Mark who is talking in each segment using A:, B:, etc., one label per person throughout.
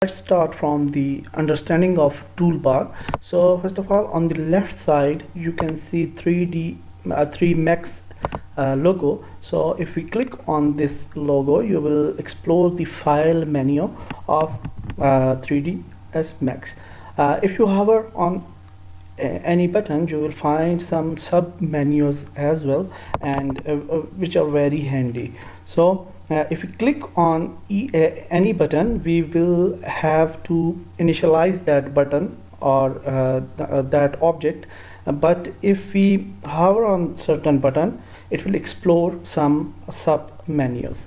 A: Let's start from the understanding of toolbar. So first of all, on the left side you can see 3Max logo. So if we click on this logo, you will explore the file menu of 3ds Max. If you hover on any button, you will find some sub menus as well, and which are very handy. So if we click on any button, we will have to initialize that button or that object, but if we hover on certain button, it will explore some sub menus.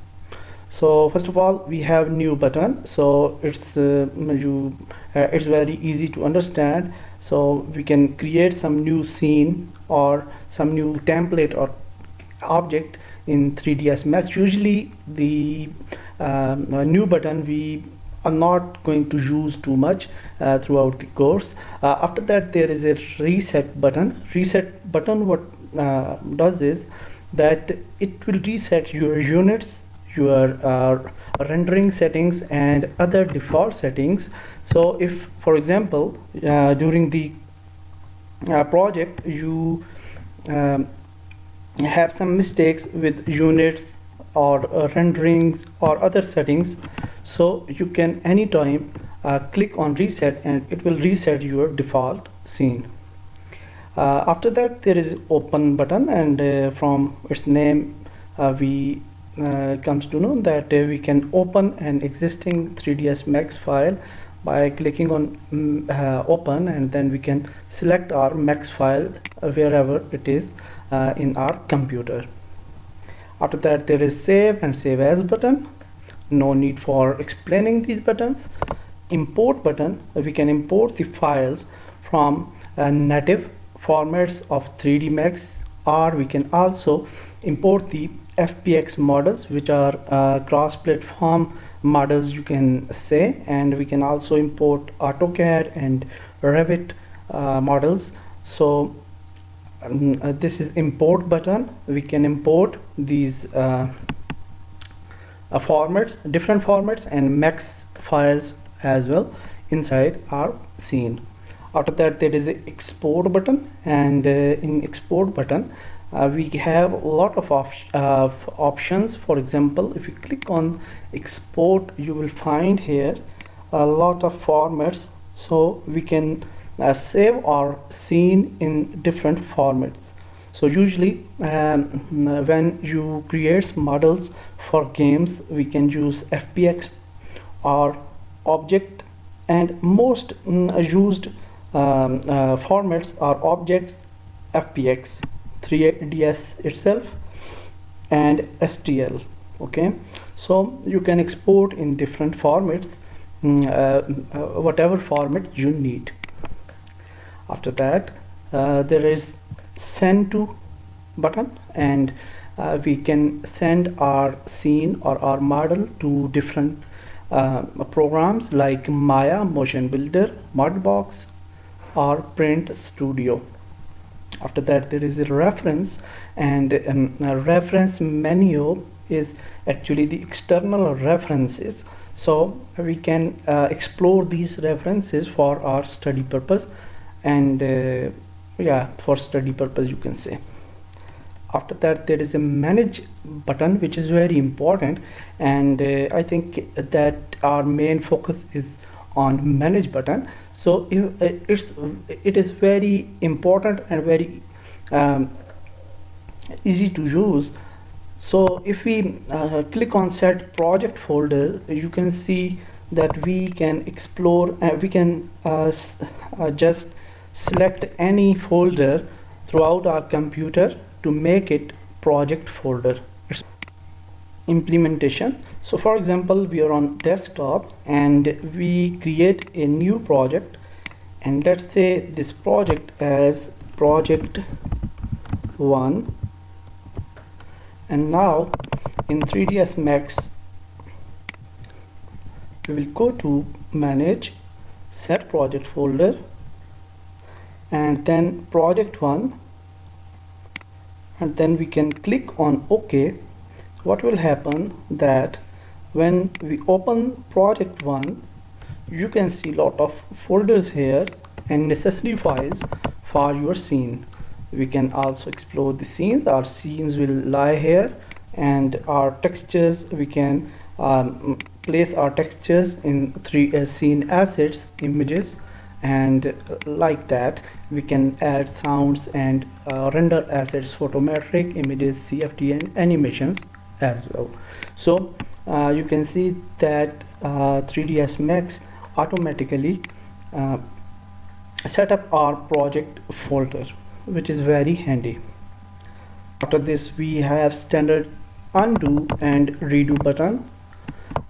A: So first of all, we have new button, so it's very easy to understand. So we can create some new scene or some new template or object in 3ds Max. Usually the new button we are not going to use too much throughout the course. After that, there is a reset button. Reset button what does is that it will reset your units, your rendering settings and other default settings. So if, for example, during the project you have some mistakes with units or renderings or other settings, so you can anytime click on reset and it will reset your default scene. After that, there is open button, and from its name we comes to know that we can open an existing 3ds Max file by clicking on open, and then we can select our Max file wherever it is in our computer. After that, there is save and save as button. No need for explaining these buttons. Import button, we can import the files from native formats of 3D Max, or we can also import the FBX models, which are cross-platform models, you can say, and we can also import AutoCAD and Revit models. So this is import button. We can import these formats, different formats and Max files as well inside our scene. After that, there is a export button, and in export button we have a lot of options. For example, if you click on export, you will find here a lot of formats, so we can save our scene in different formats. So usually when you create models for games, we can use FBX or object, and most used formats are objects, FBX, 3ds itself and STL. Okay, so you can export in different formats, whatever format you need. After that, there is send to button, and we can send our scene or our model to different programs like Maya, Motion Builder, Modbox or Print Studio. After that, there is a reference, and a reference menu is actually the external references. So we can explore these references for our study purpose, and yeah, for study purpose you can say. After that, there is a manage button, which is very important, and I think that our main focus is on manage button. So it is very important and very easy to use. So if we click on set project folder, you can see that we can explore, we can just select any folder throughout our computer to make it project folder. Implementation. So for example, we are on desktop and we create a new project, and let's say this project as project 1, and now in 3ds Max we will go to manage, set project folder, and then project 1, and then we can click on OK. What will happen that when we open project 1, you can see lot of folders here and necessary files for your scene. We can also explore the scenes. Our scenes will lie here, and our textures, we can place our textures in three scene assets images, and like that we can add sounds and render assets, photometric images, CFD and animations as well. So you can see that 3ds Max automatically set up our project folder, which is very handy. After this we have standard undo and redo button.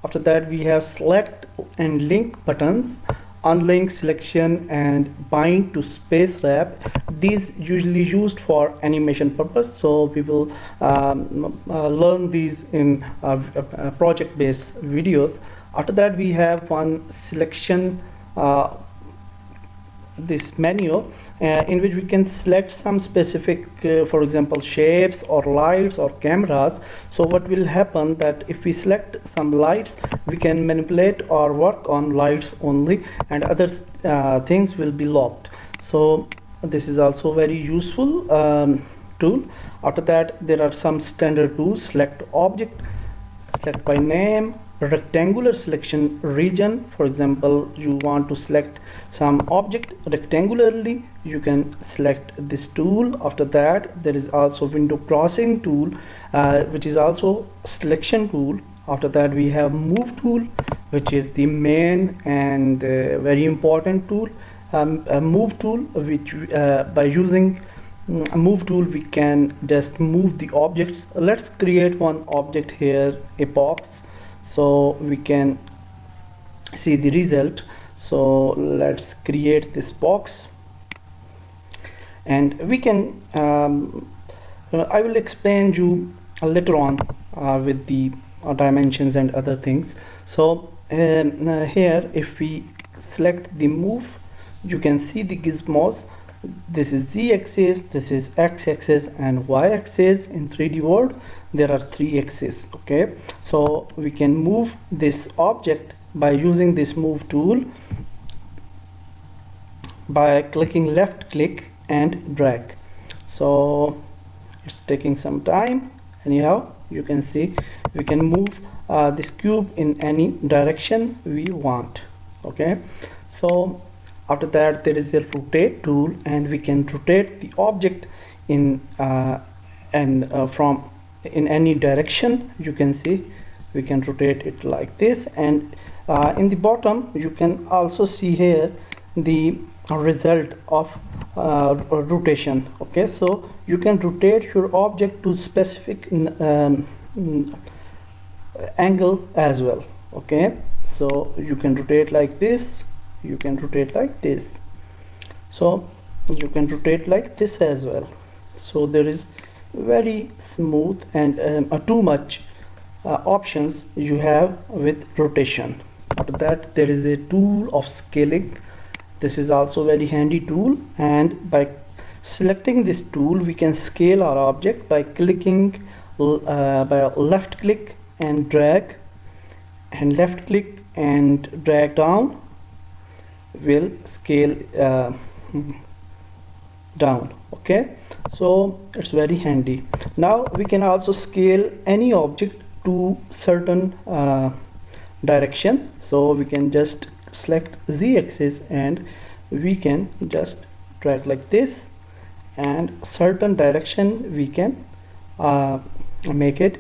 A: After that we have select and link buttons, unlink, selection and bind to space wrap. These usually used for animation purpose, so we will learn these in project based videos. After that we have one selection, this menu in which we can select some specific for example shapes or lights or cameras. So what will happen that if we select some lights, we can manipulate or work on lights only, and other things will be locked. So this is also very useful tool. After that there are some standard tools: select object, select by name, rectangular selection region. For example, you want to select some object rectangularly, you can select this tool. After that there is also window crossing tool, which is also selection tool. After that we have move tool, which is the main and very important tool. A move tool, which by using a move tool we can just move the objects. Let's create one object here, a box, so we can see the result. So let's create this box, and we can I will explain you later on with the dimensions and other things. So here if we select the move, you can see the gizmos. This is z-axis, this is x-axis and y-axis. In 3D world there are 3 axes. Okay, so we can move this object by using this move tool by clicking left click and drag. So it's taking some time. Anyhow, you can see we can move this cube in any direction we want. Okay, so after that there is a rotate tool, and we can rotate the object in from in any direction. You can see we can rotate it like this, and in the bottom you can also see here the result of rotation. Okay, so you can rotate your object to specific angle as well. Okay, so you can rotate like this, you can rotate like this, so you can rotate like this as well. So there is very smooth and too much options you have with rotation. After that there is a tool of scaling. This is also very handy tool, and by selecting this tool we can scale our object by clicking by left click and drag, and left click and drag down will scale down. Okay, so it's very handy. Now we can also scale any object to certain direction. So we can just select z-axis and we can just drag like this, and certain direction we can make it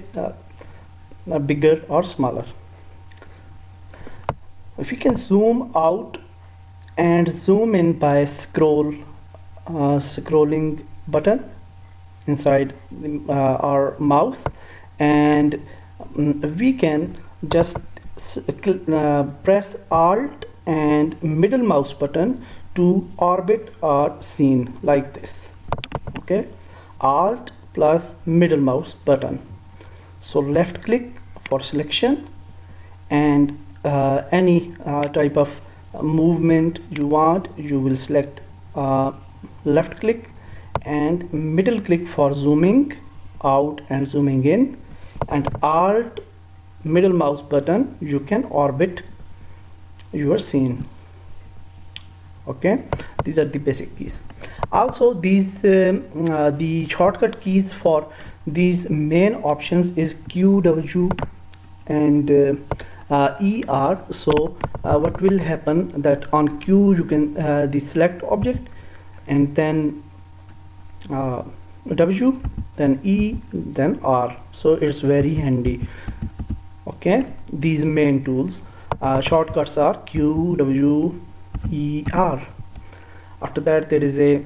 A: bigger or smaller. If we can zoom out and zoom in by scrolling button inside our mouse, and we can just press Alt and middle mouse button to orbit our scene like this. Okay, Alt plus middle mouse button. So left click for selection, and any type of movement you want, you will select left click, and middle click for zooming out and zooming in, and Alt middle mouse button you can orbit your scene. Okay, these are the basic keys. Also, these the shortcut keys for these main options is Q, W, and ER. So what will happen that on Q you can the select object, and then W, then E, then R. So it's very handy. Okay, these main tools shortcuts are Q, W, E, R. After that there is a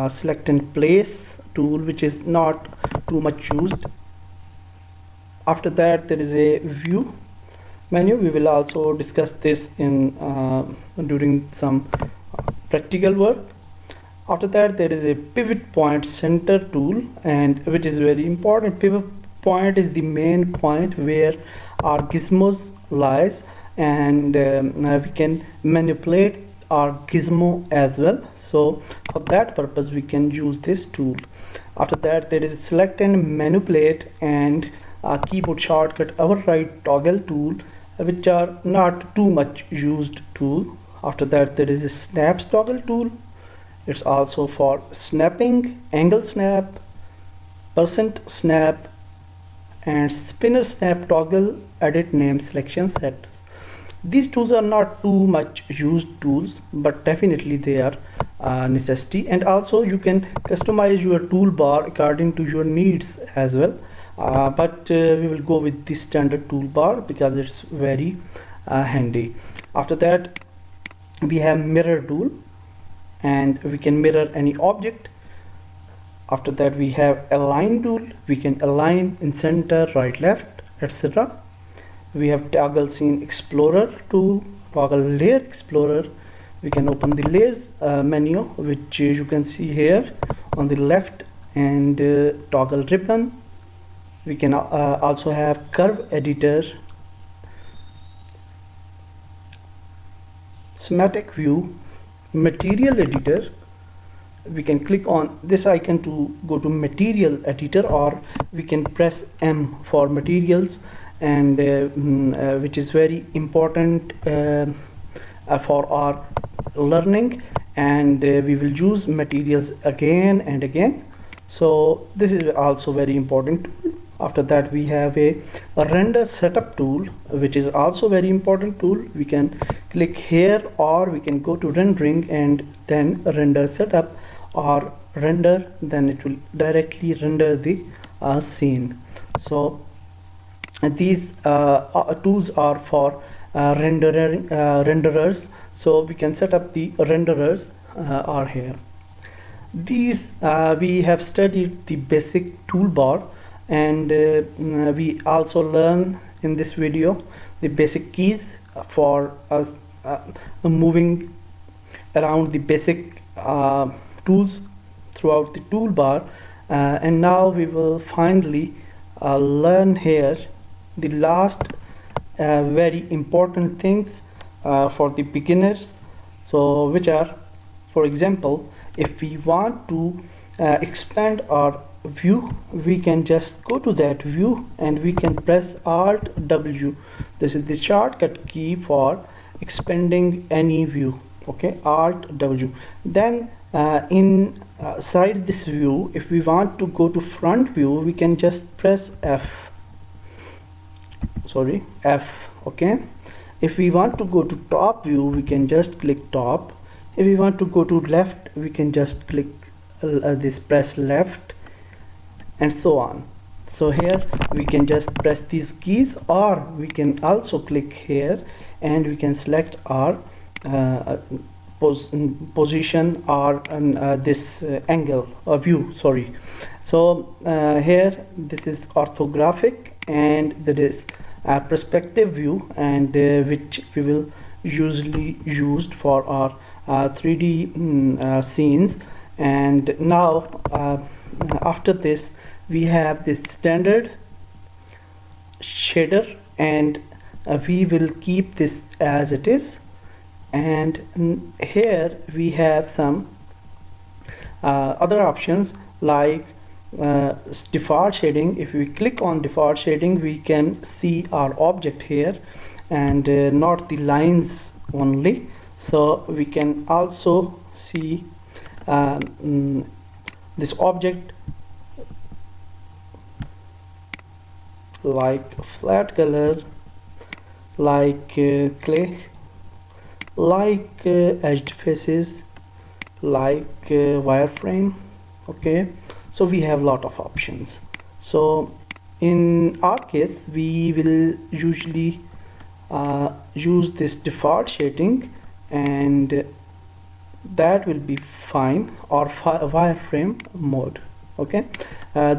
A: select and place tool, which is not too much used. After that there is a view menu. We will also discuss this in during some practical work. After that there is a pivot point center tool, and which is very important. Pivot point is the main point where our gizmos lies, and we can manipulate our gizmo as well. So for that purpose we can use this tool. After that there is select and manipulate and keyboard shortcut override toggle tool, which are not too much used tool. After that there is a snaps toggle tool. It's also for snapping, angle snap, percent snap, and spinner snap toggle edit name selection set. These tools are not too much used tools, but definitely they are necessity. And also you can customize your toolbar according to your needs as well, but we will go with the standard toolbar because it's very handy. After that we have mirror tool, and we can mirror any object. After that we have align tool. We can align in center, right, left, etc. We have toggle scene explorer tool, toggle layer explorer. We can open the layers menu, which you can see here on the left, and toggle ribbon. We can also have curve editor, schematic view, material editor. We can click on this icon to go to material editor, or we can press M for materials, and which is very important for our learning, and we will use materials again and again. So this is also very important. After that we have a render setup tool, which is also very important tool. We can click here, or we can go to rendering and then render setup, or render, then it will directly render the scene. So these tools are for renderers, so we can set up the renderers are here. These we have studied the basic toolbar, and we also learn in this video the basic keys for us moving around the basic tools throughout the toolbar, and now we will finally learn here the last very important things for the beginners. So which are, for example, if we want to expand our view, we can just go to that view and we can press Alt W. This is the shortcut key for expanding any view. Okay, Alt W. Then inside this view, if we want to go to front view, we can just press F. Okay. If we want to go to top view, we can just click top. If we want to go to left, we can just click press left, and so on. So here we can just press these keys, or we can also click here and we can select our position, or this angle or view, sorry. So here this is orthographic, and there is a perspective view, and which we will usually used for our 3D scenes. And now after this we have this standard shader, and we will keep this as it is. And here we have some other options like default shading. If we click on default shading, we can see our object here, and not the lines only. So we can also see this object like flat color, like clay, like edged faces, like wireframe. Okay, so we have a lot of options. So in our case we will usually use this default shading, and that will be fine, or wireframe mode. Okay,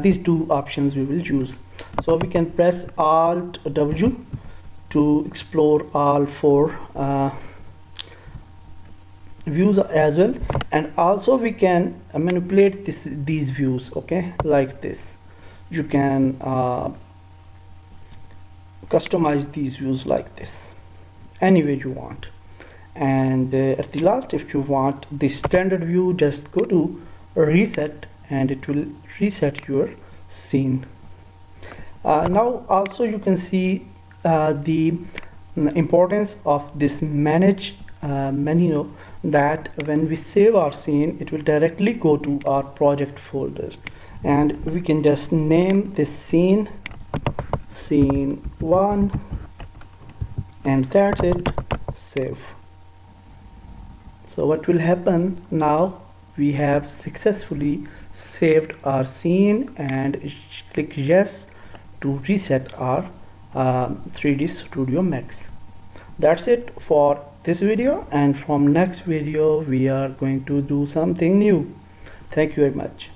A: these two options we will use. So we can press Alt W to explore all four views as well, and also we can manipulate these views. Okay, like this you can customize these views like this any way you want. And at the last, if you want the standard view, just go to reset and it will reset your scene. Now also you can see the importance of this manage menu, that when we save our scene it will directly go to our project folder, and we can just name this scene 1, and that's it. Save. So what will happen now, we have successfully saved our scene, and click yes to reset our 3D Studio Max. That's it for this video, and from next video we are going to do something new. Thank you very much.